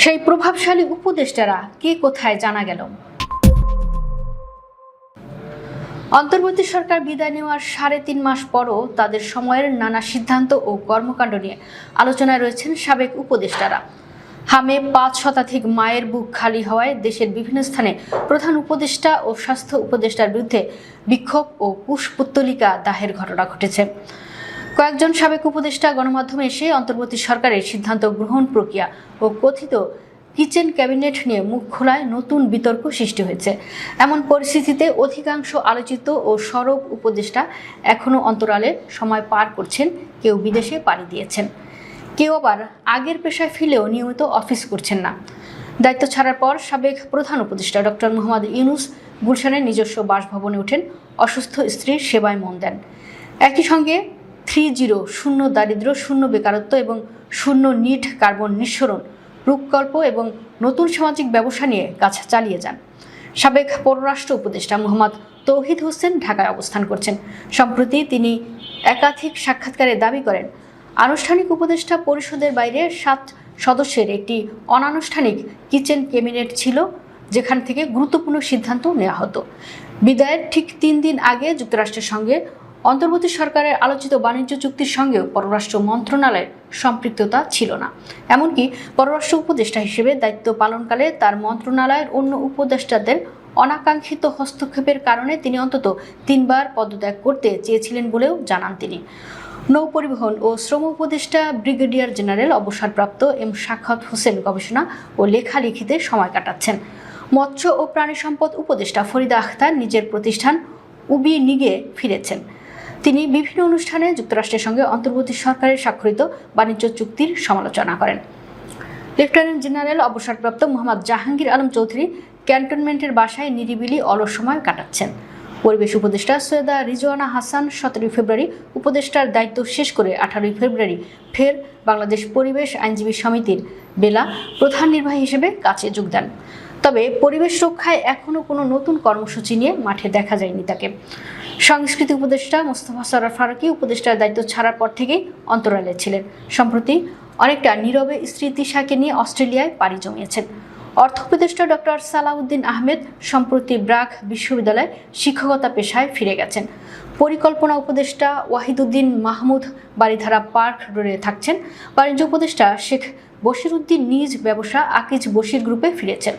সেই প্রভাবশালী উপদেষ্টারা কে কোথায় জানা গেল। অন্তর্বর্তী সরকার বিদায় নেওয়ার ৩.৫ মাস পরও তাদের সময়ের নানা সিদ্ধান্ত ও কর্মকাণ্ড নিয়ে আলোচনায় রয়েছেন সাবেক উপদেষ্টারা। হামে ৫ শতাধিক মায়ের বুক খালি হওয়ায় দেশের বিভিন্ন স্থানে প্রধান উপদেষ্টা ও স্বাস্থ্য উপদেষ্টার বিরুদ্ধে বিক্ষোভ ও কুশপুত্তলিকা দাহের ঘটনা ঘটেছে। কয়েকজন সাবেক উপদেষ্টা গণমাধ্যমে এসে অন্তর্বর্তী সরকারের সিদ্ধান্ত গ্রহণ প্রক্রিয়া ও কথিত কিচেন ক্যাবিনেট নিয়ে মুখ খোলায় নতুন বিতর্ক সৃষ্টি হয়েছে। এমন পরিস্থিতিতে অধিকাংশ আলোচিত ও সরব উপদেষ্টা এখনও অন্তরালে সময় পার করছেন, কেউ বিদেশে পাড়ি দিয়েছেন, কেউ আবার আগের পেশায় ফিরেও নিয়মিত অফিস করছেন না। দায়িত্ব ছাড়ার পর সাবেক প্রধান উপদেষ্টা ডক্টর মোহাম্মদ ইউনূস গুলশানের নিজস্ব বাসভবনে ওঠেন, অসুস্থ স্ত্রীর সেবায় মন দেন। একই সঙ্গে ৩-0 শূন্য দারিদ্র্য, শূন্য বেকারত্ব এবং শূন্য নিট কার্বন নিঃসরণ প্রকল্প এবং নতুন সামাজিক ব্যবসা নিয়ে কাজ চালিয়ে যান। সাবেক পররাষ্ট্র উপদেষ্টা মোহাম্মদ তৌহিদ হোসেন ঢাকায় অবস্থান করছেন। সম্প্রতি তিনি একাধিক সাক্ষাৎকারে দাবি করেন, আনুষ্ঠানিক উপদেষ্টা পরিষদের বাইরে ৭ সদস্যের একটি অনানুষ্ঠানিক কিচেন ক্যাবিনেট ছিল, যেখান থেকে গুরুত্বপূর্ণ সিদ্ধান্ত নেওয়া হতো। বিদায়ের ঠিক ৩ দিন আগে যুক্তরাষ্ট্রের সঙ্গে অন্তর্বর্তী সরকারের আলোচিত বাণিজ্য চুক্তির সঙ্গেও পররাষ্ট্র মন্ত্রণালয়ের সম্পৃক্ততা ছিল না। এমনকি পররাষ্ট্র উপদেষ্টা হিসেবে দায়িত্ব পালনকালে তার মন্ত্রণালয়ের অন্য উপদেষ্টাদের অনাকাঙ্ক্ষিত হস্তক্ষেপের কারণে তিনি অন্তত ৩ বার পদত্যাগ করতে চেয়েছিলেন বলেও জানান তিনি। নৌপরিবহন ও শ্রম উপদেষ্টা ব্রিগেডিয়ার জেনারেল অবসরপ্রাপ্ত এম সাখাওয়াত হোসেন গবেষণা ও লেখালেখিতে সময় কাটাচ্ছেন। মৎস্য ও প্রাণী সম্পদ উপদেষ্টা ফরিদা আখতার নিজের প্রতিষ্ঠান উবিনিগে ফিরেছেন। তিনি বিভিন্ন অনুষ্ঠানে যুক্তরাষ্ট্রের সঙ্গে অন্তর্বর্তী সরকারের স্বাক্ষরিত বাণিজ্য চুক্তির সমালোচনা করেন। লেফটেন্যান্ট জেনারেল অবসরপ্রাপ্ত মোহাম্মদ জাহাঙ্গীর আলম চৌধুরী ক্যান্টনমেন্টের বাসায় নিরিবিলি অলস সময় কাটাচ্ছেন। পরিবেশ উপদেষ্টা সৈয়দা রিজওয়ানা হাসান ১৭ ফেব্রুয়ারি উপদেষ্টার দায়িত্ব শেষ করে ১৮ ফেব্রুয়ারি ফের বাংলাদেশ পরিবেশ আইনজীবী সমিতির বেলা প্রধান নির্বাহী হিসেবে কাজে যোগ দেন। তবে পরিবেশ রক্ষায় এখনও কোনো নতুন কর্মসূচি নিয়ে মাঠে দেখা যায়নি তাকে। সংস্কৃতি উপদেষ্টা মোস্তফা সরোয়ার ফারুকী উপদেষ্টার দায়িত্ব ছাড়ার পর থেকেই অন্তরালে ছিলেন। সম্প্রতি অনেকটা নীরবে স্ত্রী তিশাকে নিয়ে অস্ট্রেলিয়ায় পাড়ি জমিয়েছেন। অর্থ উপদেষ্টা ডক্টর সালাউদ্দিন আহমেদ সম্প্রতি ব্র্যাক বিশ্ববিদ্যালয়ে শিক্ষকতা পেশায় ফিরে গেছেন। পরিকল্পনা উপদেষ্টা ওয়াহিদুদ্দিন মাহমুদ বারিধারা পার্ক রোডে থাকছেন। বাণিজ্য উপদেষ্টা শেখ বশির উদ্দিন নিজ ব্যবসা আকিজ বশির গ্রুপে ফিরেছেন।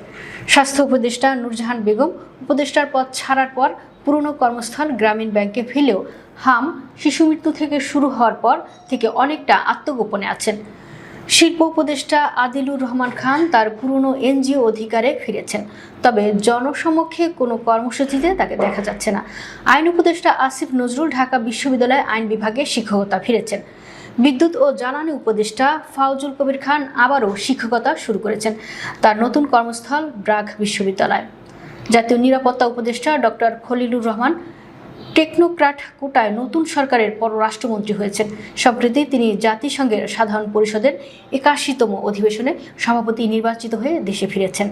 স্বাস্থ্য উপদেষ্টা নূরজাহান বেগম উপদেষ্টার পদ ছাড়ার পর পুরনো কর্মস্থল গ্রামীণ ব্যাংকে ফিরলেও হাম শিশু মৃত্যু থেকে শুরু হওয়ার পর থেকে অনেকটা আত্মগোপনে আছেন। শিল্প উপদেষ্টা আদিলুর রহমান খান তার পুরনো এনজিও অধিকারে ফিরেছেন, তবে জনসমক্ষে কোনো কর্মসূচিতে তাকে দেখা যাচ্ছে না। আইন উপদেষ্টা আসিফ নজরুল ঢাকা বিশ্ববিদ্যালয়ে আইন বিভাগে শিক্ষকতা ফিরেছেন। বিদ্যুৎ ও জ্বালানি উপদেষ্টা ফাউজুল কবির খান আবারও শিক্ষকতা শুরু করেছেন। তার নতুন কর্মস্থল ব্র্যাক বিশ্ববিদ্যালয়। জাতীয় নিরাপত্তা উপদেষ্টা ডক্টর খলিলুর রহমান টেকনোক্র্যাট কোটায় নতুন সরকারের পররাষ্ট্রমন্ত্রী হয়েছেন। সম্প্রতি তিনি জাতিসংঘের সাধারণ পরিষদের ৮১তম অধিবেশনে সভাপতি নির্বাচিত হয়ে দেশে ফিরেছেন।